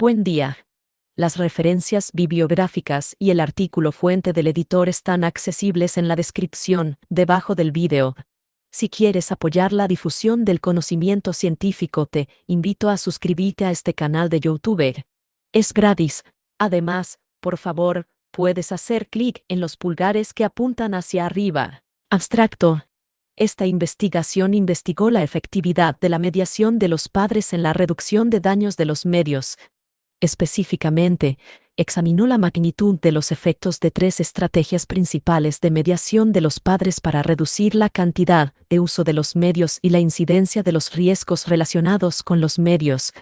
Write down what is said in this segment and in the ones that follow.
Buen día. Las referencias bibliográficas y el artículo fuente del editor están accesibles en la descripción, debajo del vídeo. Si quieres apoyar la difusión del conocimiento científico, te invito a suscribirte a este canal de YouTube. Es gratis. Además, por favor, puedes hacer clic en los pulgares que apuntan hacia arriba. Abstracto. Esta investigación investigó la efectividad de la mediación de los padres en la reducción de daños de los medios. Específicamente, examinó la magnitud de los efectos de 3 estrategias principales de mediación de los padres para reducir la cantidad de uso de los medios y la incidencia de los riesgos relacionados con los medios.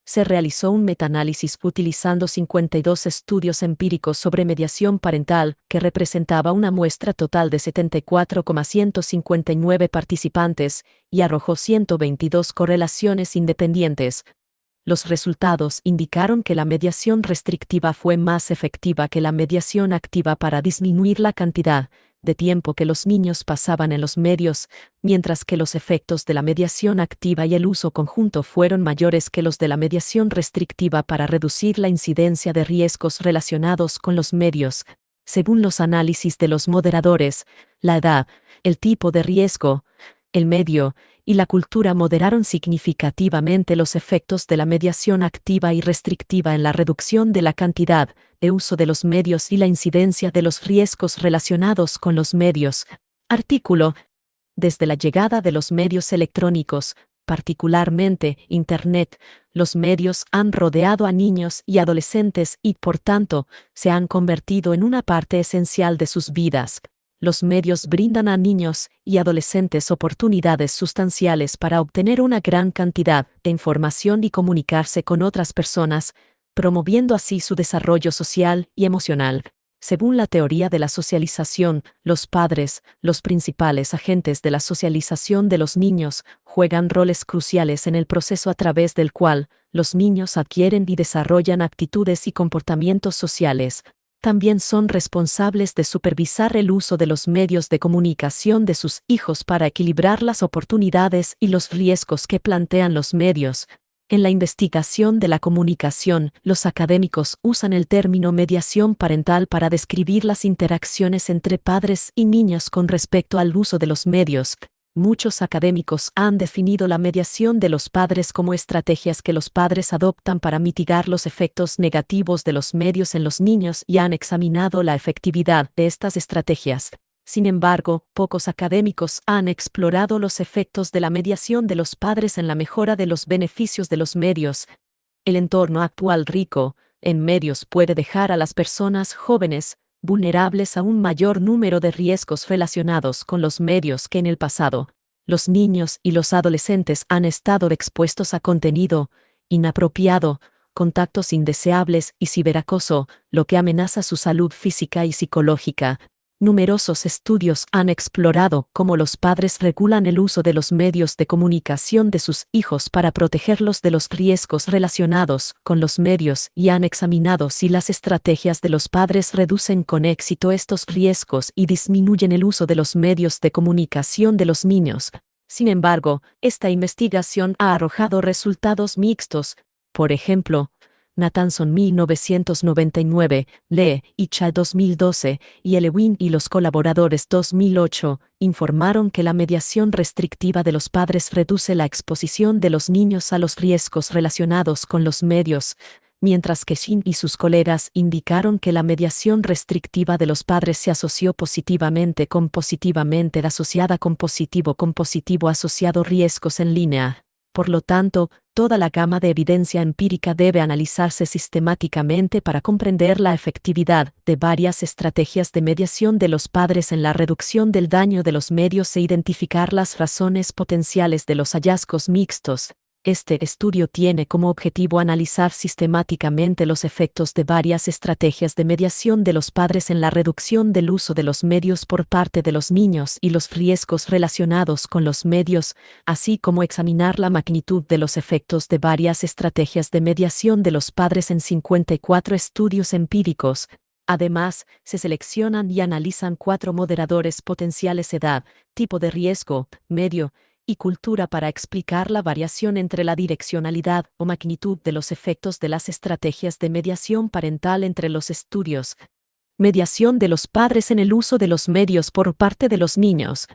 Se realizó un metaanálisis utilizando 52 estudios empíricos sobre mediación parental, que representaba una muestra total de 74,159 participantes, y arrojó 122 correlaciones independientes. Los resultados indicaron que la mediación restrictiva fue más efectiva que la mediación activa para disminuir la cantidad de tiempo que los niños pasaban en los medios, mientras que los efectos de la mediación activa y el uso conjunto fueron mayores que los de la mediación restrictiva para reducir la incidencia de riesgos relacionados con los medios. Según los análisis de los moderadores, la edad, el tipo de riesgo, el medio y la cultura moderaron significativamente los efectos de la mediación activa y restrictiva en la reducción de la cantidad de uso de los medios y la incidencia de los riesgos relacionados con los medios. Artículo. Desde la llegada de los medios electrónicos, particularmente Internet, los medios han rodeado a niños y adolescentes y, por tanto, se han convertido en una parte esencial de sus vidas. Los medios brindan a niños y adolescentes oportunidades sustanciales para obtener una gran cantidad de información y comunicarse con otras personas, promoviendo así su desarrollo social y emocional. Según la teoría de la socialización, los padres, los principales agentes de la socialización de los niños, juegan roles cruciales en el proceso a través del cual los niños adquieren y desarrollan actitudes y comportamientos sociales. También son responsables de supervisar el uso de los medios de comunicación de sus hijos para equilibrar las oportunidades y los riesgos que plantean los medios. En la investigación de la comunicación, los académicos usan el término mediación parental para describir las interacciones entre padres y niños con respecto al uso de los medios. Muchos académicos han definido la mediación de los padres como estrategias que los padres adoptan para mitigar los efectos negativos de los medios en los niños y han examinado la efectividad de estas estrategias. Sin embargo, pocos académicos han explorado los efectos de la mediación de los padres en la mejora de los beneficios de los medios. El entorno actual rico en medios puede dejar a las personas jóvenes vulnerables a un mayor número de riesgos relacionados con los medios que en el pasado. Los niños y los adolescentes han estado expuestos a contenido inapropiado, contactos indeseables y ciberacoso, lo que amenaza su salud física y psicológica. Numerosos estudios han explorado cómo los padres regulan el uso de los medios de comunicación de sus hijos para protegerlos de los riesgos relacionados con los medios y han examinado si las estrategias de los padres reducen con éxito estos riesgos y disminuyen el uso de los medios de comunicación de los niños. Sin embargo, esta investigación ha arrojado resultados mixtos. Por ejemplo, Nathanson 1999, Lee y Cha 2012, y Elewin y los colaboradores 2008, informaron que la mediación restrictiva de los padres reduce la exposición de los niños a los riesgos relacionados con los medios, mientras que Shin y sus colegas indicaron que la mediación restrictiva de los padres se asoció positivamente asociada con positivo asociado riesgos en línea. Por lo tanto, toda la gama de evidencia empírica debe analizarse sistemáticamente para comprender la efectividad de varias estrategias de mediación de los padres en la reducción del daño de los medios e identificar las razones potenciales de los hallazgos mixtos. Este estudio tiene como objetivo analizar sistemáticamente los efectos de varias estrategias de mediación de los padres en la reducción del uso de los medios por parte de los niños y los riesgos relacionados con los medios, así como examinar la magnitud de los efectos de varias estrategias de mediación de los padres en 54 estudios empíricos. Además, se seleccionan y analizan 4 moderadores potenciales: edad, tipo de riesgo, medio y cultura para explicar la variación entre la direccionalidad o magnitud de los efectos de las estrategias de mediación parental entre los estudios. Mediación de los padres en el uso de los medios por parte de los niños.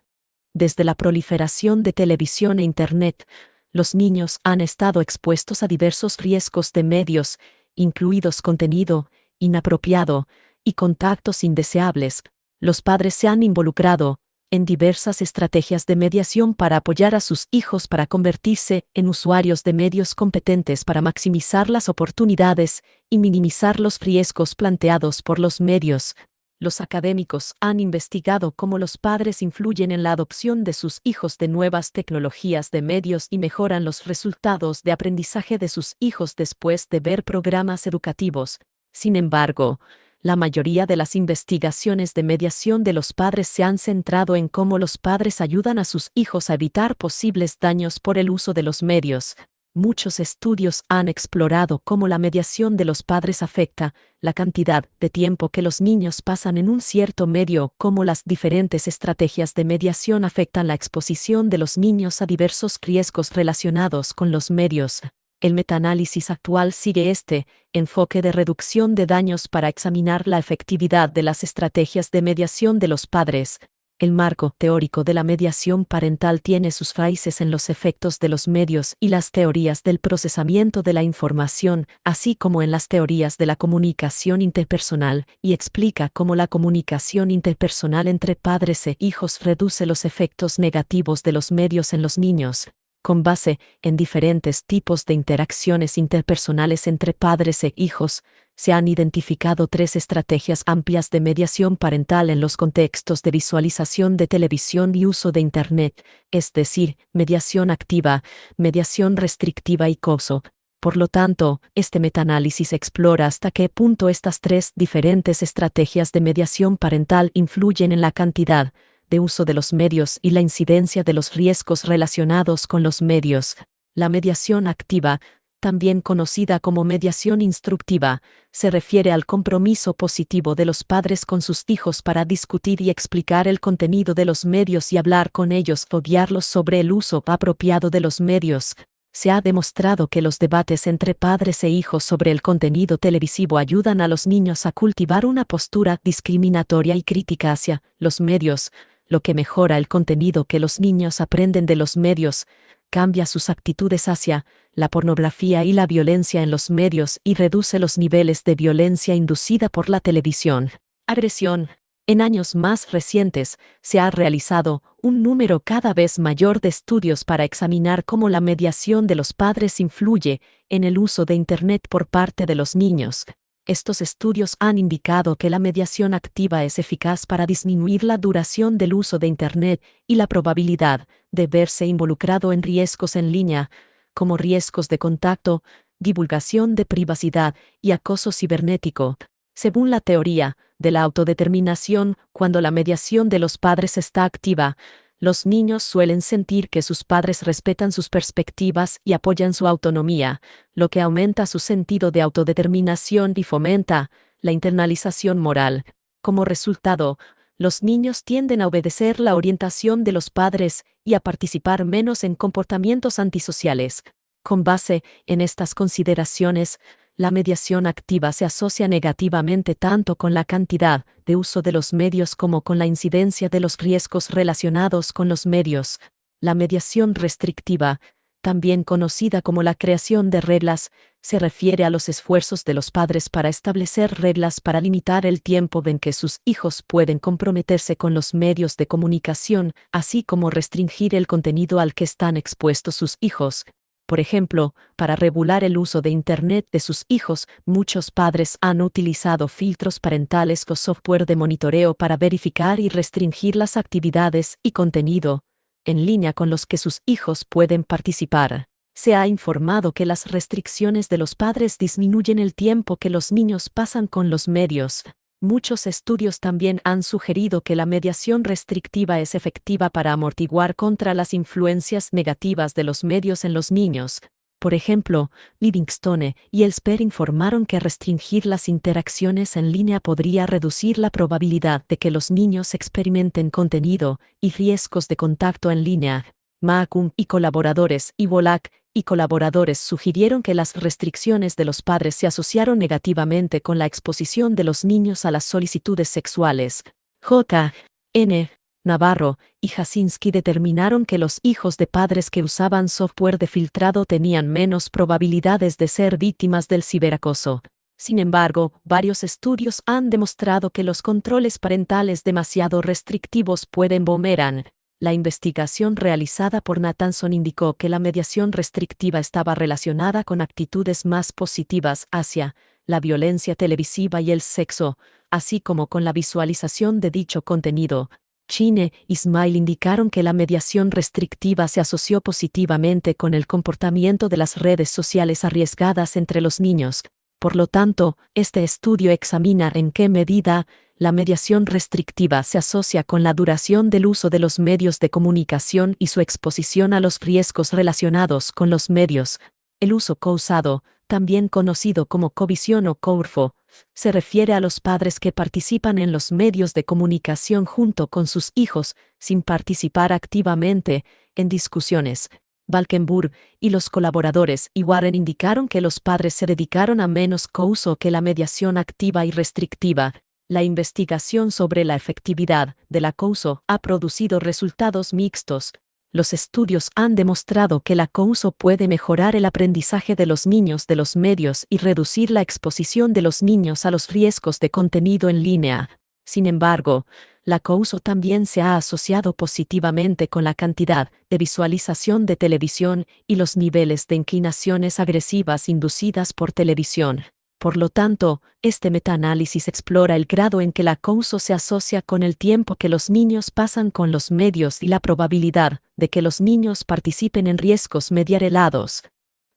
Desde la proliferación de televisión e Internet, los niños han estado expuestos a diversos riesgos de medios, incluidos contenido inapropiado y contactos indeseables. Los padres se han involucrado en diversas estrategias de mediación para apoyar a sus hijos para convertirse en usuarios de medios competentes para maximizar las oportunidades y minimizar los riesgos planteados por los medios. Los académicos han investigado cómo los padres influyen en la adopción de sus hijos de nuevas tecnologías de medios y mejoran los resultados de aprendizaje de sus hijos después de ver programas educativos. Sin embargo, la mayoría de las investigaciones de mediación de los padres se han centrado en cómo los padres ayudan a sus hijos a evitar posibles daños por el uso de los medios. Muchos estudios han explorado cómo la mediación de los padres afecta la cantidad de tiempo que los niños pasan en un cierto medio, cómo las diferentes estrategias de mediación afectan la exposición de los niños a diversos riesgos relacionados con los medios. El metaanálisis actual sigue este enfoque de reducción de daños para examinar la efectividad de las estrategias de mediación de los padres. El marco teórico de la mediación parental tiene sus raíces en los efectos de los medios y las teorías del procesamiento de la información, así como en las teorías de la comunicación interpersonal, y explica cómo la comunicación interpersonal entre padres e hijos reduce los efectos negativos de los medios en los niños. Con base en diferentes tipos de interacciones interpersonales entre padres e hijos, se han identificado 3 estrategias amplias de mediación parental en los contextos de visualización de televisión y uso de Internet, es decir, mediación activa, mediación restrictiva y coso. Por lo tanto, este metaanálisis explora hasta qué punto estas 3 diferentes estrategias de mediación parental influyen en la cantidad de uso de los medios y la incidencia de los riesgos relacionados con los medios. La mediación activa, también conocida como mediación instructiva, se refiere al compromiso positivo de los padres con sus hijos para discutir y explicar el contenido de los medios y hablar con ellos o guiarlos sobre el uso apropiado de los medios. Se ha demostrado que los debates entre padres e hijos sobre el contenido televisivo ayudan a los niños a cultivar una postura discriminatoria y crítica hacia los medios, lo que mejora el contenido que los niños aprenden de los medios, cambia sus actitudes hacia la pornografía y la violencia en los medios y reduce los niveles de violencia inducida por la televisión. Agresión. En años más recientes, se ha realizado un número cada vez mayor de estudios para examinar cómo la mediación de los padres influye en el uso de Internet por parte de los niños. Estos estudios han indicado que la mediación activa es eficaz para disminuir la duración del uso de Internet y la probabilidad de verse involucrado en riesgos en línea, como riesgos de contacto, divulgación de privacidad y acoso cibernético. Según la teoría de la autodeterminación, cuando la mediación de los padres está activa, los niños suelen sentir que sus padres respetan sus perspectivas y apoyan su autonomía, lo que aumenta su sentido de autodeterminación y fomenta la internalización moral. Como resultado, los niños tienden a obedecer la orientación de los padres y a participar menos en comportamientos antisociales. Con base en estas consideraciones, la mediación activa se asocia negativamente tanto con la cantidad de uso de los medios como con la incidencia de los riesgos relacionados con los medios. La mediación restrictiva, también conocida como la creación de reglas, se refiere a los esfuerzos de los padres para establecer reglas para limitar el tiempo en que sus hijos pueden comprometerse con los medios de comunicación, así como restringir el contenido al que están expuestos sus hijos. Por ejemplo, para regular el uso de Internet de sus hijos, muchos padres han utilizado filtros parentales o software de monitoreo para verificar y restringir las actividades y contenido en línea con los que sus hijos pueden participar. Se ha informado que las restricciones de los padres disminuyen el tiempo que los niños pasan con los medios. Muchos estudios también han sugerido que la mediación restrictiva es efectiva para amortiguar contra las influencias negativas de los medios en los niños. Por ejemplo, Livingstone y Elsper informaron que restringir las interacciones en línea podría reducir la probabilidad de que los niños experimenten contenido y riesgos de contacto en línea. Macum y colaboradores y Volak y colaboradores sugirieron que las restricciones de los padres se asociaron negativamente con la exposición de los niños a las solicitudes sexuales. J. N. Navarro y Jasinski determinaron que los hijos de padres que usaban software de filtrado tenían menos probabilidades de ser víctimas del ciberacoso. Sin embargo, varios estudios han demostrado que los controles parentales demasiado restrictivos pueden boomerang. La investigación realizada por Nathanson indicó que la mediación restrictiva estaba relacionada con actitudes más positivas hacia la violencia televisiva y el sexo, así como con la visualización de dicho contenido. Chine y Smile indicaron que la mediación restrictiva se asoció positivamente con el comportamiento de las redes sociales arriesgadas entre los niños. Por lo tanto, este estudio examina en qué medida la mediación restrictiva se asocia con la duración del uso de los medios de comunicación y su exposición a los riesgos relacionados con los medios. El uso cousado, también conocido como covisión o courfo, se refiere a los padres que participan en los medios de comunicación junto con sus hijos, sin participar activamente en discusiones. Valkenburg y los colaboradores y Warren indicaron que los padres se dedicaron a menos couso que la mediación activa y restrictiva. La investigación sobre la efectividad de la couso ha producido resultados mixtos. Los estudios han demostrado que la couso puede mejorar el aprendizaje de los niños de los medios y reducir la exposición de los niños a los riesgos de contenido en línea. Sin embargo, la couso también se ha asociado positivamente con la cantidad de visualización de televisión y los niveles de inclinaciones agresivas inducidas por televisión. Por lo tanto, este metaanálisis explora el grado en que la couso se asocia con el tiempo que los niños pasan con los medios y la probabilidad de que los niños participen en riesgos mediarelados.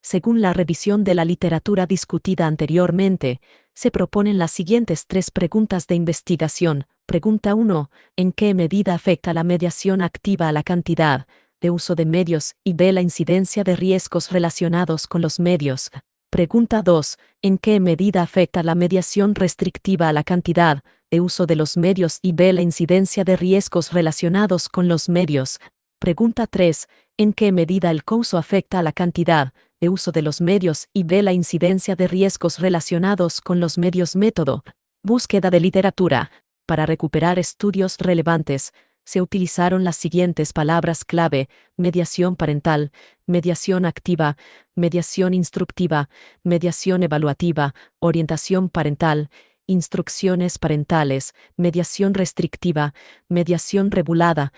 Según la revisión de la literatura discutida anteriormente, se proponen las siguientes 3 preguntas de investigación. Pregunta 1. ¿En qué medida afecta la mediación activa a la cantidad de uso de medios y b. la incidencia de riesgos relacionados con los medios? Pregunta 2. ¿En qué medida afecta la mediación restrictiva a la cantidad de uso de los medios y b. la incidencia de riesgos relacionados con los medios? Pregunta 3. ¿En qué medida el couso afecta a la cantidad de uso de los medios y b. la incidencia de riesgos relacionados con los medios? Método. Búsqueda de literatura. Para recuperar estudios relevantes, se utilizaron las siguientes palabras clave: mediación parental, mediación activa, mediación instructiva, mediación evaluativa, orientación parental, instrucciones parentales, mediación restrictiva, mediación regulada,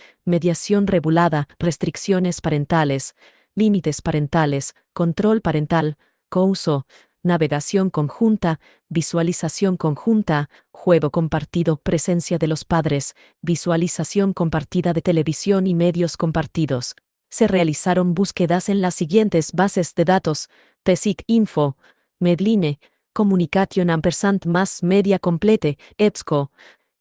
restricciones parentales, límites parentales, control parental, couso, navegación conjunta, visualización conjunta, juego compartido, presencia de los padres, visualización compartida de televisión y medios compartidos. Se realizaron búsquedas en las siguientes bases de datos: PSIC Info, Medline, Communication & Mass Media Complete, EBSCO,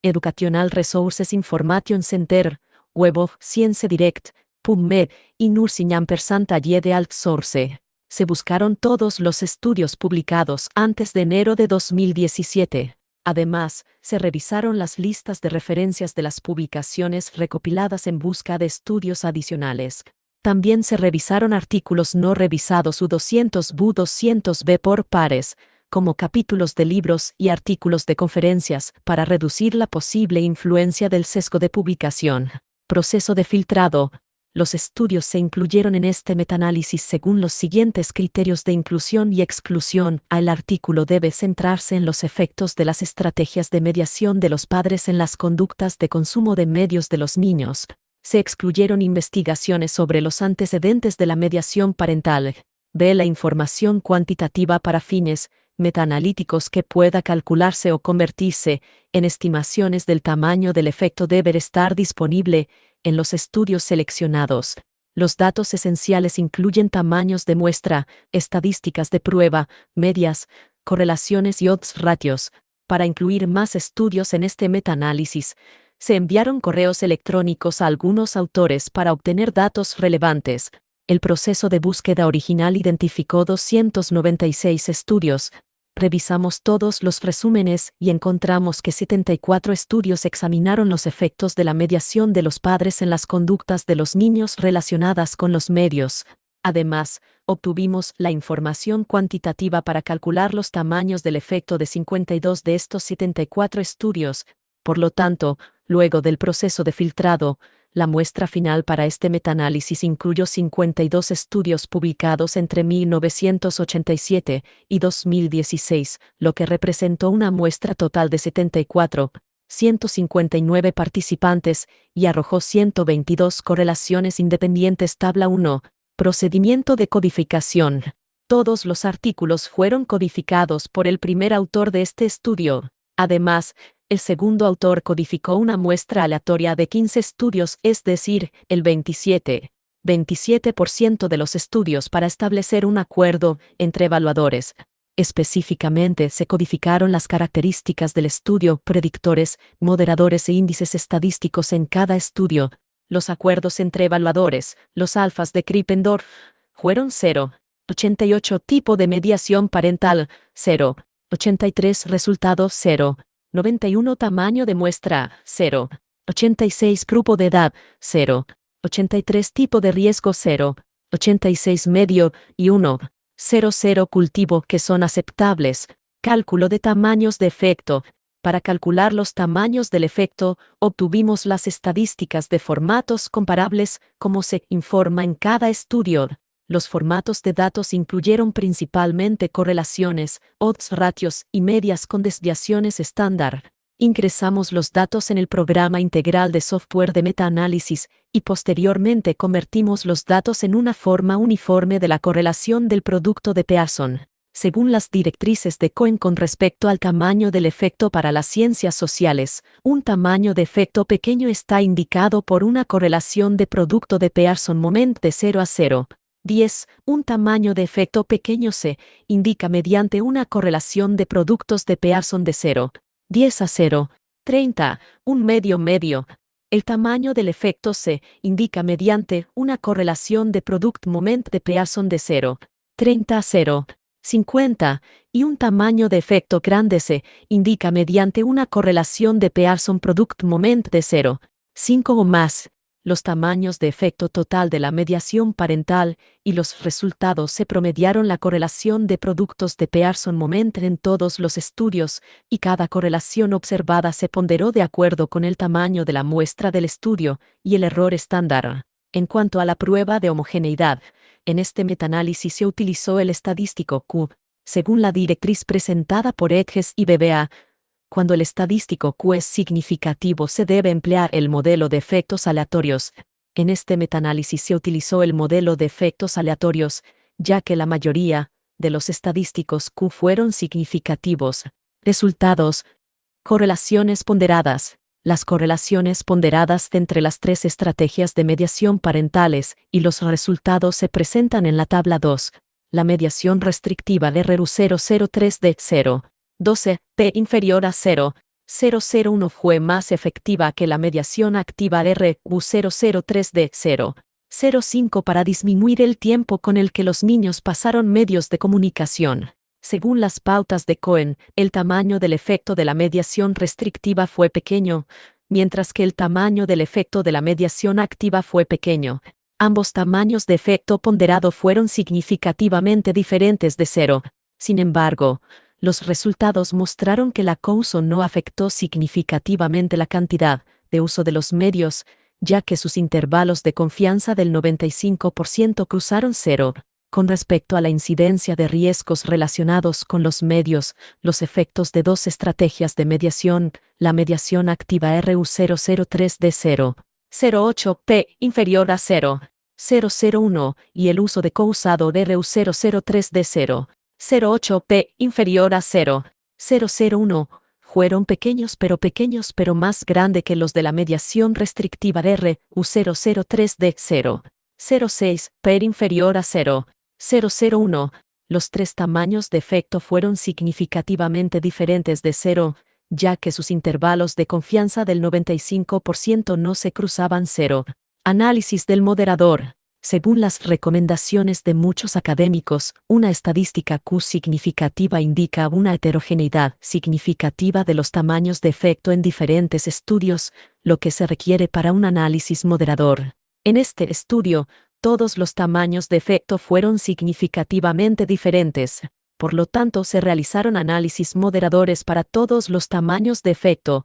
Educational Resources Information Center, Web of Science Direct, PubMed y Nursing & Allied Outsource. Se buscaron todos los estudios publicados antes de enero de 2017. Además, se revisaron las listas de referencias de las publicaciones recopiladas en busca de estudios adicionales. También se revisaron artículos no revisados U200 Bu200B por pares, como capítulos de libros y artículos de conferencias, para reducir la posible influencia del sesgo de publicación. Proceso de filtrado. Los estudios se incluyeron en este metaanálisis según los siguientes criterios de inclusión y exclusión. El artículo debe centrarse en los efectos de las estrategias de mediación de los padres en las conductas de consumo de medios de los niños. Se excluyeron investigaciones sobre los antecedentes de la mediación parental. B. La información cuantitativa para fines metaanalíticos que pueda calcularse o convertirse en estimaciones del tamaño del efecto debe estar disponible en los estudios seleccionados. Los datos esenciales incluyen tamaños de muestra, estadísticas de prueba, medias, correlaciones y odds ratios. Para incluir más estudios en este metaanálisis, se enviaron correos electrónicos a algunos autores para obtener datos relevantes. El proceso de búsqueda original identificó 296 estudios. Revisamos todos los resúmenes y encontramos que 74 estudios examinaron los efectos de la mediación de los padres en las conductas de los niños relacionadas con los medios. Además, obtuvimos la información cuantitativa para calcular los tamaños del efecto de 52 de estos 74 estudios. Por lo tanto, luego del proceso de filtrado, la muestra final para este metaanálisis incluyó 52 estudios publicados entre 1987 y 2016, lo que representó una muestra total de 74, 159 participantes y arrojó 122 correlaciones independientes. Tabla 1. Procedimiento de codificación. Todos los artículos fueron codificados por el primer autor de este estudio. Además, el segundo autor codificó una muestra aleatoria de 15 estudios, es decir, el 27% de los estudios para establecer un acuerdo entre evaluadores. Específicamente, se codificaron las características del estudio, predictores, moderadores e índices estadísticos en cada estudio. Los acuerdos entre evaluadores, los alfas de Krippendorf, fueron 0,88 tipo de mediación parental, 0,83 resultado 0,91 tamaño de muestra, 0,86 grupo de edad, 0,83 tipo de riesgo, 0,86 medio y 1,00 cultivo que son aceptables. Cálculo de tamaños de efecto. Para calcular los tamaños del efecto, obtuvimos las estadísticas de formatos comparables, como se informa en cada estudio. Los formatos de datos incluyeron principalmente correlaciones, odds ratios y medias con desviaciones estándar. Ingresamos los datos en el programa integral de software de metaanálisis y posteriormente convertimos los datos en una forma uniforme de la correlación del producto de Pearson, según las directrices de Cohen con respecto al tamaño del efecto para las ciencias sociales. Un tamaño de efecto pequeño está indicado por una correlación de producto de Pearson moment de 0 a 0,10. Un tamaño de efecto pequeño se indica mediante una correlación de productos de Pearson de 0,10 a 0,30. Un medio. El tamaño del efecto se indica mediante una correlación de product moment de Pearson de 0,30 a 0,50, y un tamaño de efecto grande se indica mediante una correlación de Pearson product moment de 0,5 o más. Los tamaños de efecto total de la mediación parental y los resultados se promediaron la correlación de productos de Pearson moment en todos los estudios, y cada correlación observada se ponderó de acuerdo con el tamaño de la muestra del estudio y el error estándar. En cuanto a la prueba de homogeneidad, en este metaanálisis se utilizó el estadístico Q, según la directriz presentada por Edges y BBA. Cuando el estadístico Q es significativo, se debe emplear el modelo de efectos aleatorios. En este metaanálisis se utilizó el modelo de efectos aleatorios, ya que la mayoría de los estadísticos Q fueron significativos. Resultados. Correlaciones ponderadas. Las correlaciones ponderadas entre las tres estrategias de mediación parentales y los resultados se presentan en la tabla 2. La mediación restrictiva de RU003 de 0,12 P inferior a 0,001 fue más efectiva que la mediación activa RU003 de 0,05 para disminuir el tiempo con el que los niños pasaron medios de comunicación. Según las pautas de Cohen, el tamaño del efecto de la mediación restrictiva fue pequeño, mientras que el tamaño del efecto de la mediación activa fue pequeño. Ambos tamaños de efecto ponderado fueron significativamente diferentes de 0. Sin embargo, los resultados mostraron que la Coulson no afectó significativamente la cantidad de uso de los medios, ya que sus intervalos de confianza del 95% cruzaron 0. Con respecto a la incidencia de riesgos relacionados con los medios, los efectos de dos estrategias de mediación, la mediación activa RU003 de 0,08 P inferior a 0,001 y el uso de cousado de RU003 de 0,08 P inferior a 0,001 fueron pequeños pero más grande que los de la mediación restrictiva de RU003 de 0,06 P inferior a 0,001. Los tres tamaños de efecto fueron significativamente diferentes de 0, ya que sus intervalos de confianza del 95% no se cruzaban 0. Análisis del moderador. Según las recomendaciones de muchos académicos, una estadística Q significativa indica una heterogeneidad significativa de los tamaños de efecto en diferentes estudios, lo que se requiere para un análisis moderador. En este estudio, todos los tamaños de efecto fueron significativamente diferentes. Por lo tanto, se realizaron análisis moderadores para todos los tamaños de efecto.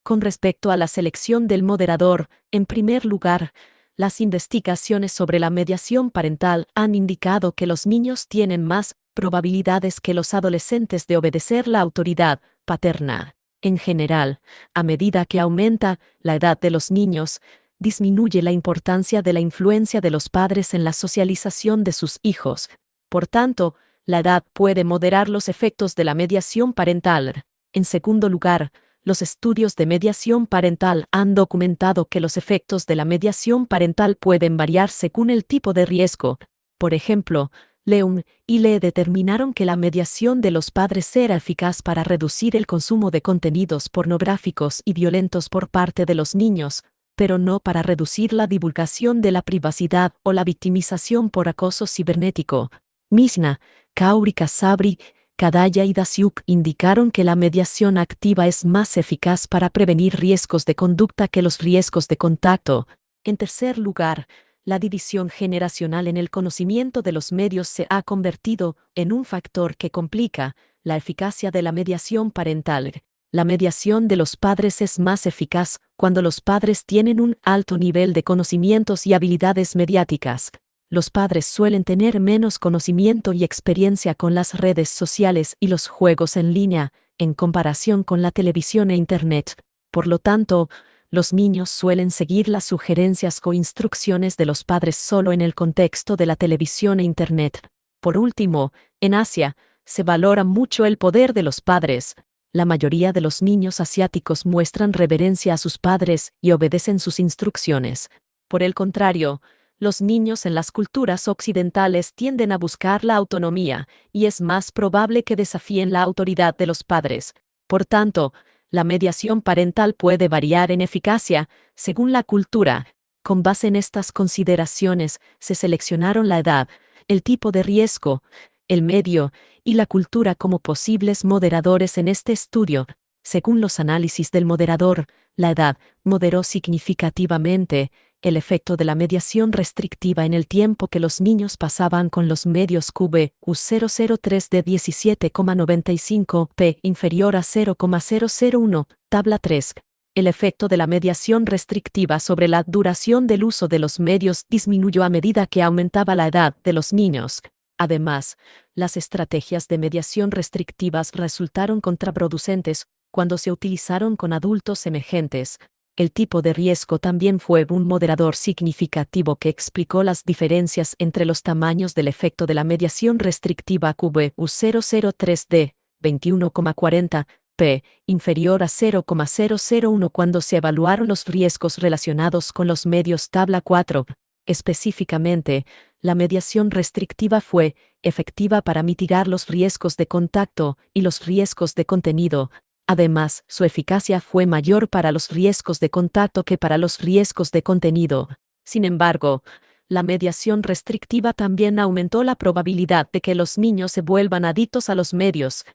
Con respecto a la selección del moderador, en primer lugar, las investigaciones sobre la mediación parental han indicado que los niños tienen más probabilidades que los adolescentes de obedecer la autoridad paterna. En general, a medida que aumenta la edad de los niños, disminuye la importancia de la influencia de los padres en la socialización de sus hijos. Por tanto, la edad puede moderar los efectos de la mediación parental. En segundo lugar, los estudios de mediación parental han documentado que los efectos de la mediación parental pueden variar según el tipo de riesgo. Por ejemplo, Leung y Lee determinaron que la mediación de los padres era eficaz para reducir el consumo de contenidos pornográficos y violentos por parte de los niños, pero no para reducir la divulgación de la privacidad o la victimización por acoso cibernético. Misna, Kaurika Sabri, Kadaya y Dasyuk indicaron que la mediación activa es más eficaz para prevenir riesgos de conducta que los riesgos de contacto. En tercer lugar, la división generacional en el conocimiento de los medios se ha convertido en un factor que complica la eficacia de la mediación parental. La mediación de los padres es más eficaz cuando los padres tienen un alto nivel de conocimientos y habilidades mediáticas. Los padres suelen tener menos conocimiento y experiencia con las redes sociales y los juegos en línea, en comparación con la televisión e Internet. Por lo tanto, los niños suelen seguir las sugerencias o instrucciones de los padres solo en el contexto de la televisión e Internet. Por último, en Asia, se valora mucho el poder de los padres. La mayoría de los niños asiáticos muestran reverencia a sus padres y obedecen sus instrucciones. Por el contrario, los niños en las culturas occidentales tienden a buscar la autonomía, y es más probable que desafíen la autoridad de los padres. Por tanto, la mediación parental puede variar en eficacia según la cultura. Con base en estas consideraciones, se seleccionaron la edad, el tipo de riesgo, el medio y la cultura como posibles moderadores en este estudio. Según los análisis del moderador, la edad moderó significativamente el efecto de la mediación restrictiva en el tiempo que los niños pasaban con los medios QB-U003 de 17,95 p inferior a 0,001, tabla 3. El efecto de la mediación restrictiva sobre la duración del uso de los medios disminuyó a medida que aumentaba la edad de los niños. Además, las estrategias de mediación restrictivas resultaron contraproducentes cuando se utilizaron con adultos emergentes. El tipo de riesgo también fue un moderador significativo que explicó las diferencias entre los tamaños del efecto de la mediación restrictiva QB-U003D, 21,40 p, inferior a 0,001 cuando se evaluaron los riesgos relacionados con los medios tabla 4. Específicamente, la mediación restrictiva fue efectiva para mitigar los riesgos de contacto y los riesgos de contenido. Además, su eficacia fue mayor para los riesgos de contacto que para los riesgos de contenido. Sin embargo, la mediación restrictiva también aumentó la probabilidad de que los niños se vuelvan adictos a los medios.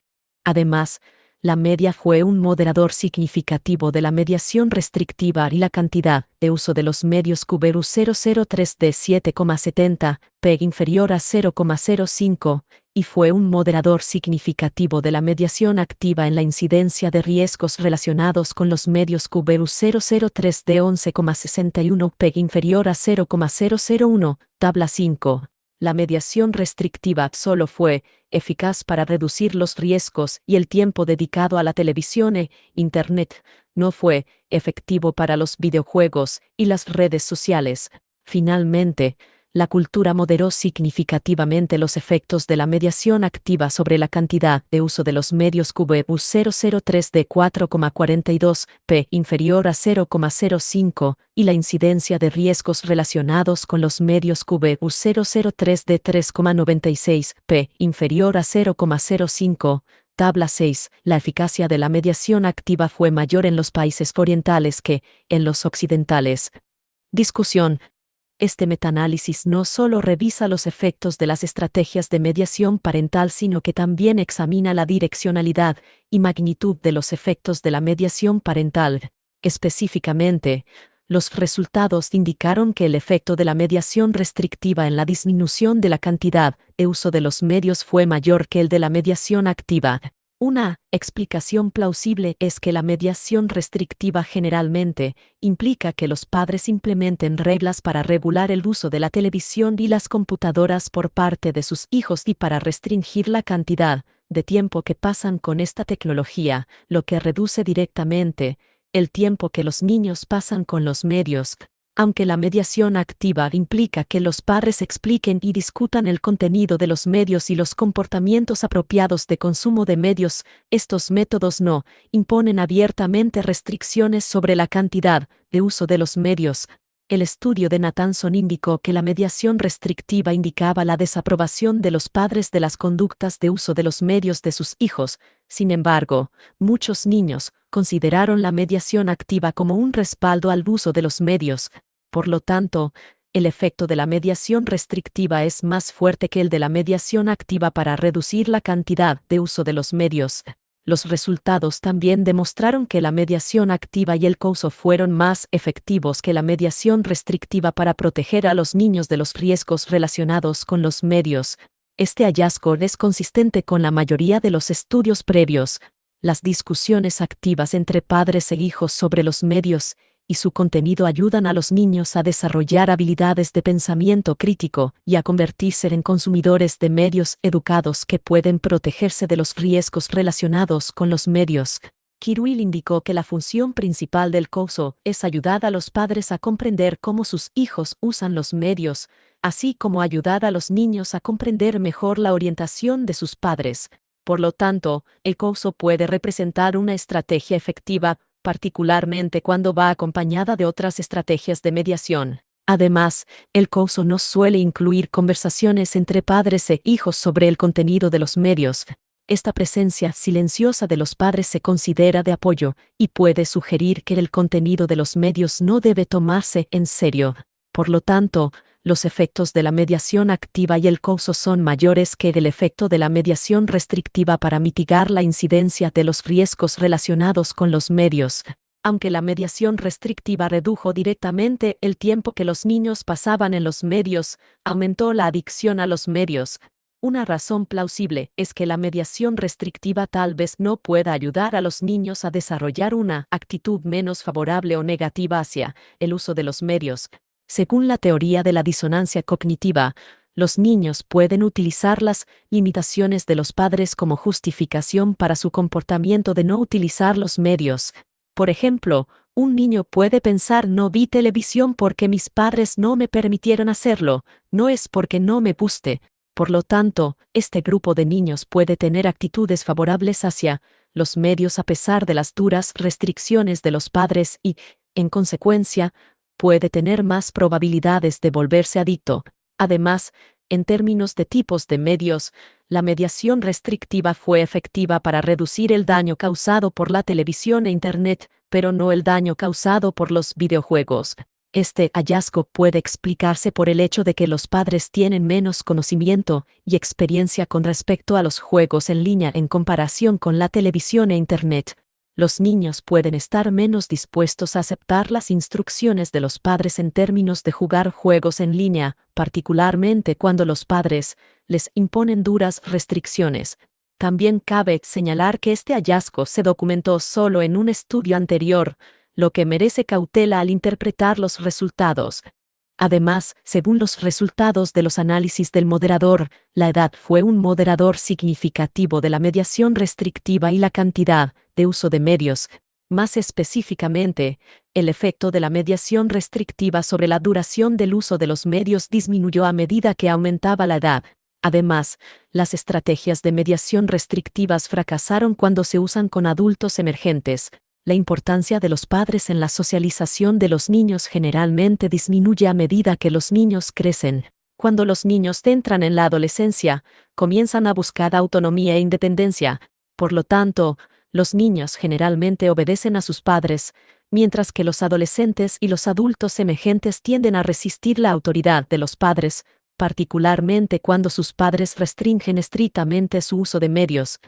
Además, la media fue un moderador significativo de la mediación restrictiva y la cantidad de uso de los medios QB-U003 de 7,70 p inferior a 0,05 y fue un moderador significativo de la mediación activa en la incidencia de riesgos relacionados con los medios QB-U003 de 11,61 p inferior a 0,001, tabla 5. La mediación restrictiva solo fue eficaz para reducir los riesgos y el tiempo dedicado a la televisión e Internet. No fue efectivo para los videojuegos y las redes sociales. Finalmente, la cultura moderó significativamente los efectos de la mediación activa sobre la cantidad de uso de los medios QB-U003 de 4,42 p inferior a 0,05 y la incidencia de riesgos relacionados con los medios QB-U003 de 3,96 p inferior a 0,05. Tabla 6. La eficacia de la mediación activa fue mayor en los países orientales que en los occidentales. Discusión. Este metaanálisis no solo revisa los efectos de las estrategias de mediación parental, sino que también examina la direccionalidad y magnitud de los efectos de la mediación parental. Específicamente, los resultados indicaron que el efecto de la mediación restrictiva en la disminución de la cantidad de uso de los medios fue mayor que el de la mediación activa. Una explicación plausible es que la mediación restrictiva generalmente implica que los padres implementen reglas para regular el uso de la televisión y las computadoras por parte de sus hijos y para restringir la cantidad de tiempo que pasan con esta tecnología, lo que reduce directamente el tiempo que los niños pasan con los medios. Aunque la mediación activa implica que los padres expliquen y discutan el contenido de los medios y los comportamientos apropiados de consumo de medios, estos métodos no imponen abiertamente restricciones sobre la cantidad de uso de los medios. El estudio de Nathanson indicó que la mediación restrictiva indicaba la desaprobación de los padres de las conductas de uso de los medios de sus hijos. Sin embargo, muchos niños consideraron la mediación activa como un respaldo al uso de los medios. Por lo tanto, el efecto de la mediación restrictiva es más fuerte que el de la mediación activa para reducir la cantidad de uso de los medios. Los resultados también demostraron que la mediación activa y el COUSO fueron más efectivos que la mediación restrictiva para proteger a los niños de los riesgos relacionados con los medios. Este hallazgo es consistente con la mayoría de los estudios previos. Las discusiones activas entre padres e hijos sobre los medios y su contenido ayudan a los niños a desarrollar habilidades de pensamiento crítico y a convertirse en consumidores de medios educados que pueden protegerse de los riesgos relacionados con los medios. Kirui indicó que la función principal del COUSO es ayudar a los padres a comprender cómo sus hijos usan los medios, así como ayudar a los niños a comprender mejor la orientación de sus padres. Por lo tanto, el COUSO puede representar una estrategia efectiva, particularmente cuando va acompañada de otras estrategias de mediación. Además, el COUSO no suele incluir conversaciones entre padres e hijos sobre el contenido de los medios. Esta presencia silenciosa de los padres se considera de apoyo y puede sugerir que el contenido de los medios no debe tomarse en serio. Por lo tanto, los efectos de la mediación activa y el COUSO son mayores que el efecto de la mediación restrictiva para mitigar la incidencia de los riesgos relacionados con los medios. Aunque la mediación restrictiva redujo directamente el tiempo que los niños pasaban en los medios, aumentó la adicción a los medios. Una razón plausible es que la mediación restrictiva tal vez no pueda ayudar a los niños a desarrollar una actitud menos favorable o negativa hacia el uso de los medios. Según la teoría de la disonancia cognitiva, los niños pueden utilizar las limitaciones de los padres como justificación para su comportamiento de no utilizar los medios. Por ejemplo, un niño puede pensar: no vi televisión porque mis padres no me permitieron hacerlo, no es porque no me guste. Por lo tanto, este grupo de niños puede tener actitudes favorables hacia los medios a pesar de las duras restricciones de los padres y, en consecuencia, puede tener más probabilidades de volverse adicto. Además, en términos de tipos de medios, la mediación restrictiva fue efectiva para reducir el daño causado por la televisión e Internet, pero no el daño causado por los videojuegos. Este hallazgo puede explicarse por el hecho de que los padres tienen menos conocimiento y experiencia con respecto a los juegos en línea en comparación con la televisión e Internet. Los niños pueden estar menos dispuestos a aceptar las instrucciones de los padres en términos de jugar juegos en línea, particularmente cuando los padres les imponen duras restricciones. También cabe señalar que este hallazgo se documentó solo en un estudio anterior, lo que merece cautela al interpretar los resultados. Además, según los resultados de los análisis del moderador, la edad fue un moderador significativo de la mediación restrictiva y la cantidad de uso de medios. Más específicamente, el efecto de la mediación restrictiva sobre la duración del uso de los medios disminuyó a medida que aumentaba la edad. Además, las estrategias de mediación restrictivas fracasaron cuando se usan con adultos emergentes. La importancia de los padres en la socialización de los niños generalmente disminuye a medida que los niños crecen. Cuando los niños entran en la adolescencia, comienzan a buscar autonomía e independencia. Por lo tanto, los niños generalmente obedecen a sus padres, mientras que los adolescentes y los adultos emergentes tienden a resistir la autoridad de los padres, particularmente cuando sus padres restringen estrictamente su uso de medios.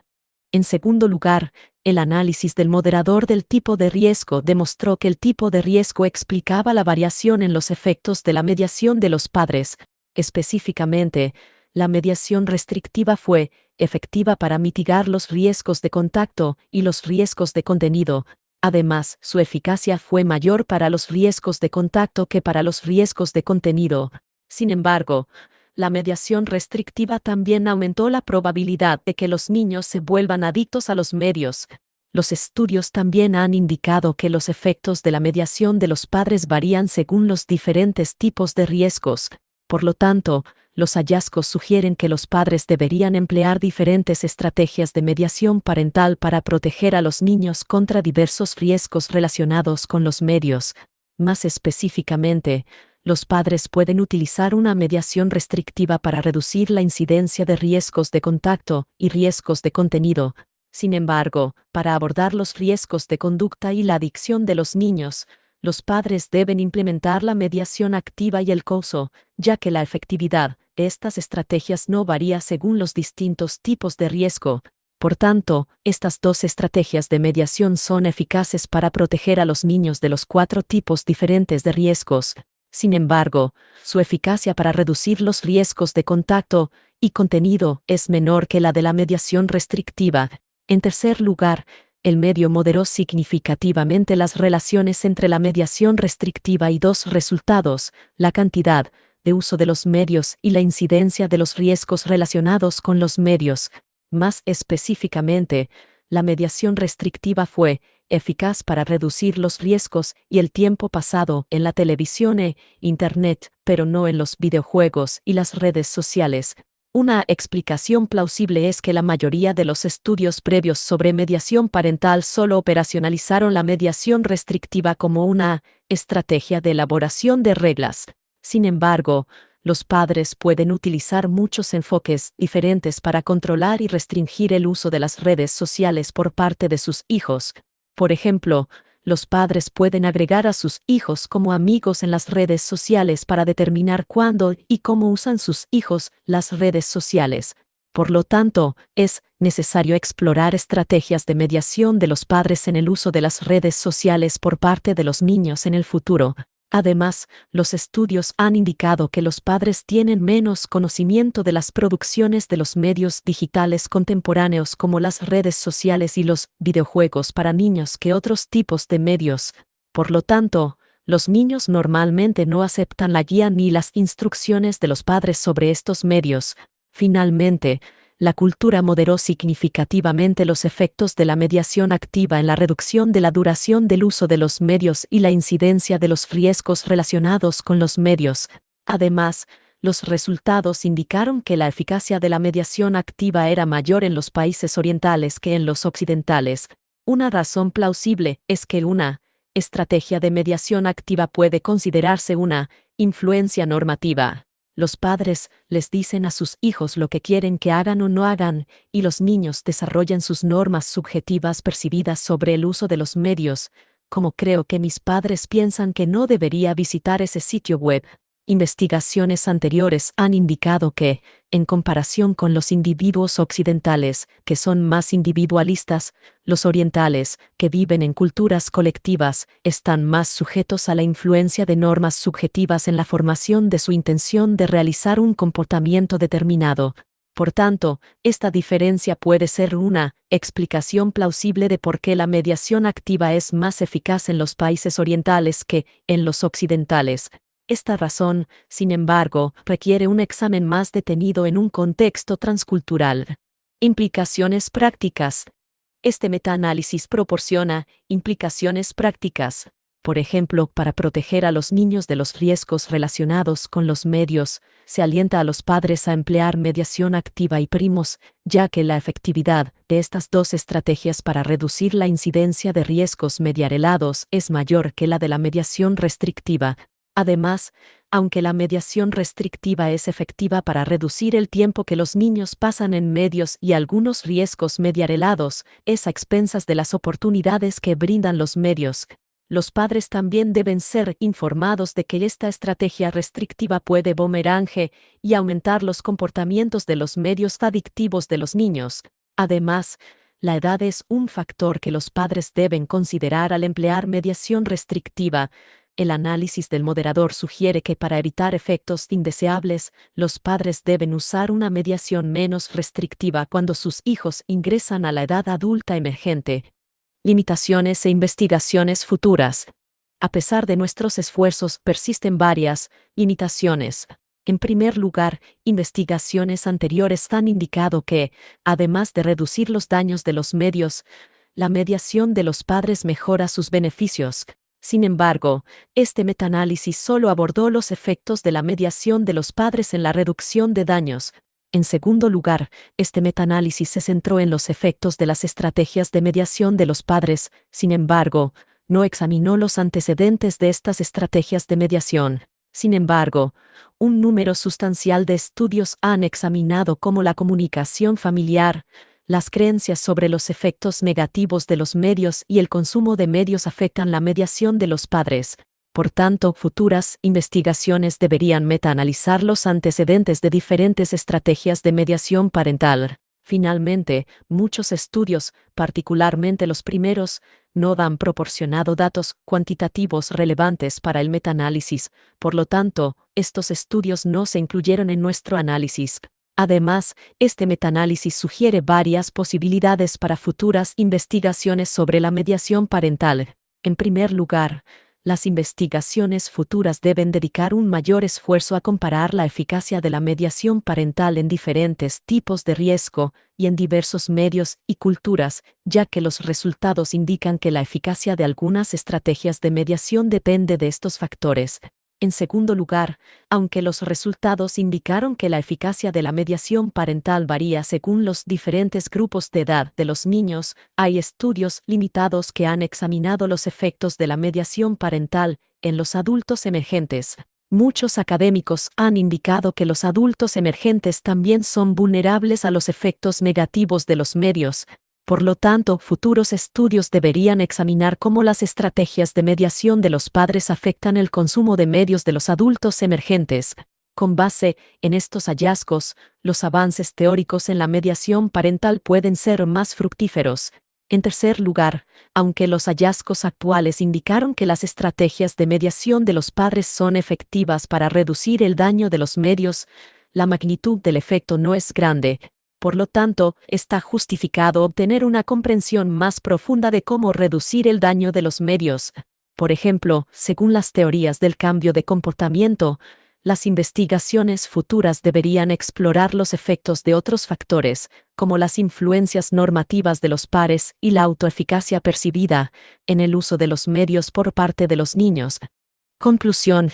En segundo lugar, el análisis del moderador del tipo de riesgo demostró que el tipo de riesgo explicaba la variación en los efectos de la mediación de los padres. Específicamente, la mediación restrictiva fue efectiva para mitigar los riesgos de contacto y los riesgos de contenido. Además, su eficacia fue mayor para los riesgos de contacto que para los riesgos de contenido. Sin embargo, la mediación restrictiva también aumentó la probabilidad de que los niños se vuelvan adictos a los medios. Los estudios también han indicado que los efectos de la mediación de los padres varían según los diferentes tipos de riesgos. Por lo tanto, los hallazgos sugieren que los padres deberían emplear diferentes estrategias de mediación parental para proteger a los niños contra diversos riesgos relacionados con los medios. Más específicamente, los padres pueden utilizar una mediación restrictiva para reducir la incidencia de riesgos de contacto y riesgos de contenido. Sin embargo, para abordar los riesgos de conducta y la adicción de los niños, los padres deben implementar la mediación activa y el coso, ya que la efectividad de estas estrategias no varía según los distintos tipos de riesgo. Por tanto, estas dos estrategias de mediación son eficaces para proteger a los niños de los 4 tipos diferentes de riesgos. Sin embargo, su eficacia para reducir los riesgos de contacto y contenido es menor que la de la mediación restrictiva. En tercer lugar, el medio moderó significativamente las relaciones entre la mediación restrictiva y dos resultados: la cantidad de uso de los medios y la incidencia de los riesgos relacionados con los medios. Más específicamente, la mediación restrictiva fue eficaz para reducir los riesgos y el tiempo pasado en la televisión e Internet, pero no en los videojuegos y las redes sociales. Una explicación plausible es que la mayoría de los estudios previos sobre mediación parental solo operacionalizaron la mediación restrictiva como una estrategia de elaboración de reglas. Sin embargo, los padres pueden utilizar muchos enfoques diferentes para controlar y restringir el uso de las redes sociales por parte de sus hijos. Por ejemplo, los padres pueden agregar a sus hijos como amigos en las redes sociales para determinar cuándo y cómo usan sus hijos las redes sociales. Por lo tanto, es necesario explorar estrategias de mediación de los padres en el uso de las redes sociales por parte de los niños en el futuro. Además, los estudios han indicado que los padres tienen menos conocimiento de las producciones de los medios digitales contemporáneos como las redes sociales y los videojuegos para niños que otros tipos de medios. Por lo tanto, los niños normalmente no aceptan la guía ni las instrucciones de los padres sobre estos medios. Finalmente, la cultura moderó significativamente los efectos de la mediación activa en la reducción de la duración del uso de los medios y la incidencia de los riesgos relacionados con los medios. Además, los resultados indicaron que la eficacia de la mediación activa era mayor en los países orientales que en los occidentales. Una razón plausible es que una estrategia de mediación activa puede considerarse una influencia normativa. Los padres les dicen a sus hijos lo que quieren que hagan o no hagan, y los niños desarrollan sus normas subjetivas percibidas sobre el uso de los medios, como creo que mis padres piensan que no debería visitar ese sitio web. Investigaciones anteriores han indicado que, en comparación con los individuos occidentales, que son más individualistas, los orientales, que viven en culturas colectivas, están más sujetos a la influencia de normas subjetivas en la formación de su intención de realizar un comportamiento determinado. Por tanto, esta diferencia puede ser una explicación plausible de por qué la mediación activa es más eficaz en los países orientales que en los occidentales. Esta razón, sin embargo, requiere un examen más detenido en un contexto transcultural. Implicaciones prácticas. Este metaanálisis proporciona implicaciones prácticas. Por ejemplo, para proteger a los niños de los riesgos relacionados con los medios, se alienta a los padres a emplear mediación activa y primos, ya que la efectividad de estas dos estrategias para reducir la incidencia de riesgos mediarelados es mayor que la de la mediación restrictiva. Además, aunque la mediación restrictiva es efectiva para reducir el tiempo que los niños pasan en medios y algunos riesgos mediarelados, es a expensas de las oportunidades que brindan los medios. Los padres también deben ser informados de que esta estrategia restrictiva puede boomerang y aumentar los comportamientos de los medios adictivos de los niños. Además, la edad es un factor que los padres deben considerar al emplear mediación restrictiva. El análisis del moderador sugiere que para evitar efectos indeseables, los padres deben usar una mediación menos restrictiva cuando sus hijos ingresan a la edad adulta emergente. Limitaciones e investigaciones futuras. A pesar de nuestros esfuerzos, persisten varias limitaciones. En primer lugar, investigaciones anteriores han indicado que, además de reducir los daños de los medios, la mediación de los padres mejora sus beneficios. Sin embargo, este metaanálisis solo abordó los efectos de la mediación de los padres en la reducción de daños. En segundo lugar, este metaanálisis se centró en los efectos de las estrategias de mediación de los padres. Sin embargo, no examinó los antecedentes de estas estrategias de mediación. Sin embargo, un número sustancial de estudios han examinado cómo la comunicación familiar, las creencias sobre los efectos negativos de los medios y el consumo de medios afectan la mediación de los padres. Por tanto, futuras investigaciones deberían metaanalizar los antecedentes de diferentes estrategias de mediación parental. Finalmente, muchos estudios, particularmente los primeros, no han proporcionado datos cuantitativos relevantes para el metaanálisis. Por lo tanto, estos estudios no se incluyeron en nuestro análisis. Además, este metaanálisis sugiere varias posibilidades para futuras investigaciones sobre la mediación parental. En primer lugar, las investigaciones futuras deben dedicar un mayor esfuerzo a comparar la eficacia de la mediación parental en diferentes tipos de riesgo y en diversos medios y culturas, ya que los resultados indican que la eficacia de algunas estrategias de mediación depende de estos factores. En segundo lugar, aunque los resultados indicaron que la eficacia de la mediación parental varía según los diferentes grupos de edad de los niños, hay estudios limitados que han examinado los efectos de la mediación parental en los adultos emergentes. Muchos académicos han indicado que los adultos emergentes también son vulnerables a los efectos negativos de los medios. Por lo tanto, futuros estudios deberían examinar cómo las estrategias de mediación de los padres afectan el consumo de medios de los adultos emergentes. Con base en estos hallazgos, los avances teóricos en la mediación parental pueden ser más fructíferos. En tercer lugar, aunque los hallazgos actuales indicaron que las estrategias de mediación de los padres son efectivas para reducir el daño de los medios, la magnitud del efecto no es grande. Por lo tanto, está justificado obtener una comprensión más profunda de cómo reducir el daño de los medios. Por ejemplo, según las teorías del cambio de comportamiento, las investigaciones futuras deberían explorar los efectos de otros factores, como las influencias normativas de los pares y la autoeficacia percibida en el uso de los medios por parte de los niños. Conclusión.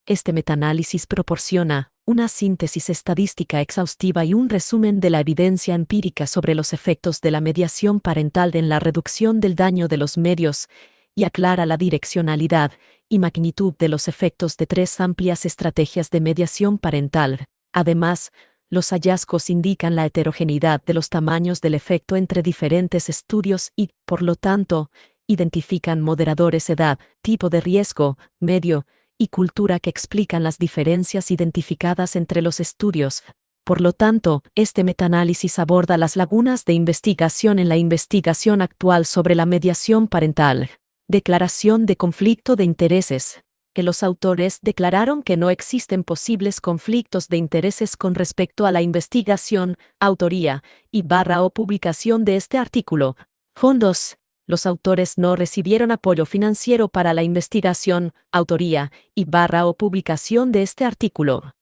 Este metaanálisis proporciona una síntesis estadística exhaustiva y un resumen de la evidencia empírica sobre los efectos de la mediación parental en la reducción del daño de los medios, y aclara la direccionalidad y magnitud de los efectos de tres amplias estrategias de mediación parental. Además, los hallazgos indican la heterogeneidad de los tamaños del efecto entre diferentes estudios y, por lo tanto, identifican moderadores edad, tipo de riesgo, medio, y cultura que explican las diferencias identificadas entre los estudios. Por lo tanto, este metaanálisis aborda las lagunas de investigación en la investigación actual sobre la mediación parental. Declaración de conflicto de intereses. Que los autores declararon que no existen posibles conflictos de intereses con respecto a la investigación, autoría o publicación de este artículo. Fondos. Los autores no recibieron apoyo financiero para la investigación, autoría o publicación de este artículo.